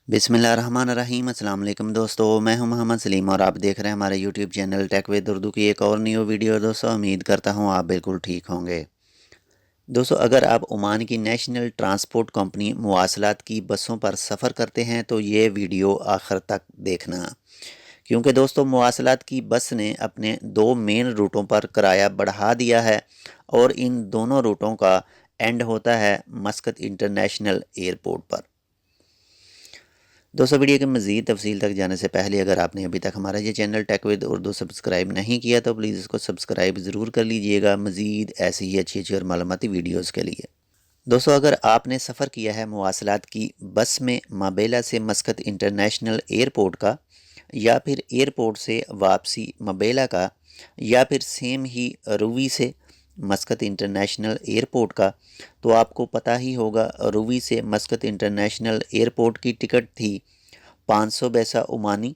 बिस्मिल्लाहिर्रहमानिर्रहीम। अस्सलाम वालेकुम दोस्तों, मैं हूं मोहम्मद सलीम और आप देख रहे हैं हमारे YouTube channel tech with Urdu की एक और न्यू वीडियो। दोस्तों उम्मीद करता हूं आप बिल्कुल ठीक होंगे। दोस्तों अगर आप ओमान की नेशनल ट्रांसपोर्ट कंपनी मुवासलात की बसों पर सफ़र करते हैं तो ये वीडियो आखिर तक देखना, क्योंकि दोस्तों मुवासलात की बस ने अपने दो मेन रूटों पर किराया बढ़ा दिया है और इन दोनों रूटों का एंड होता है मस्कत इंटरनेशनल एयरपोर्ट पर। दोस्तों वीडियो के मज़ीद तफसील तक जाने से पहले अगर आपने अभी तक हमारा ये channel tech with Urdu subscribe नहीं किया तो प्लीज़ इसको सब्सक्राइब ज़रूर कर लीजिएगा, मज़ीद ऐसी ही अच्छी और मालूमाती वीडियोज़ के लिए। दोस्तों अगर आपने सफ़र किया है मुवासलात की बस में मबेला से मस्कत इंटरनेशनल एयरपोर्ट का, या फिर एयरपोर्ट से वापसी मबेला का, या फिर सेम ही रूवी से मस्कत इंटरनेशनल एयरपोर्ट का, तो आपको पता ही होगा रूवी से मस्कत इंटरनेशनल एयरपोर्ट की टिकट थी 500 पैसा ओमानी।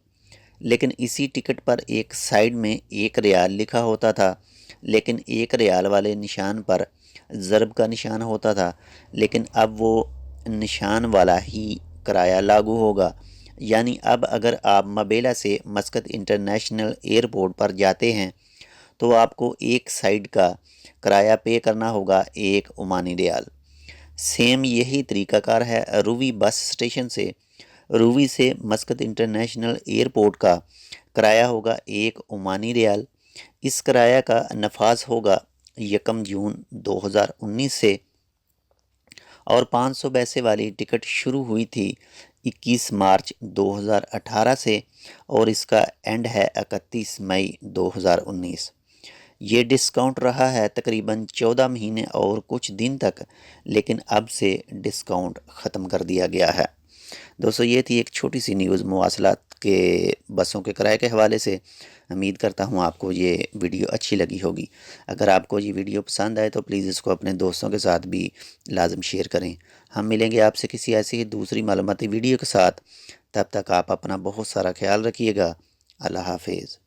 लेकिन इसी टिकट पर एक साइड में 1 रियाल लिखा होता था, लेकिन 1 रियाल वाले निशान पर ज़रब का निशान होता था। लेकिन अब वो निशान वाला ही किराया लागू होगा, यानी अब अगर आप मबेला से मस्कत इंटरनेशनल एयरपोर्ट पर जाते हैं तो आपको एक साइड का किराया पे करना होगा 1 ओमानी रियाल। सेम यही तरीकाकार है रूवी बस स्टेशन से। रूवी से मस्कत इंटरनेशनल एयरपोर्ट का किराया होगा 1 ओमानी रियाल। इस किराया का नफाज होगा 1 जून 2019 से, और 500 पैसे वाली टिकट शुरू हुई थी 21 मार्च 2018 से और इसका एंड है 31 मई 2019। ये डिस्काउंट रहा है तकरीबन 14 महीने और कुछ दिन तक, लेकिन अब से डिस्काउंट ख़त्म कर दिया गया है। दोस्तों ये थी एक छोटी सी न्यूज़ मुवासलात के बसों के किराए के हवाले से। उम्मीद करता हूँ आपको ये वीडियो अच्छी लगी होगी। अगर आपको ये वीडियो पसंद आए तो प्लीज़ इसको अपने दोस्तों के साथ भी लाजम शेयर करें। हम मिलेंगे आपसे किसी ऐसी ही दूसरी मालूमाती वीडियो के साथ। तब तक आप अपना बहुत सारा ख्याल रखिएगा। अल्लाह हाफिज़।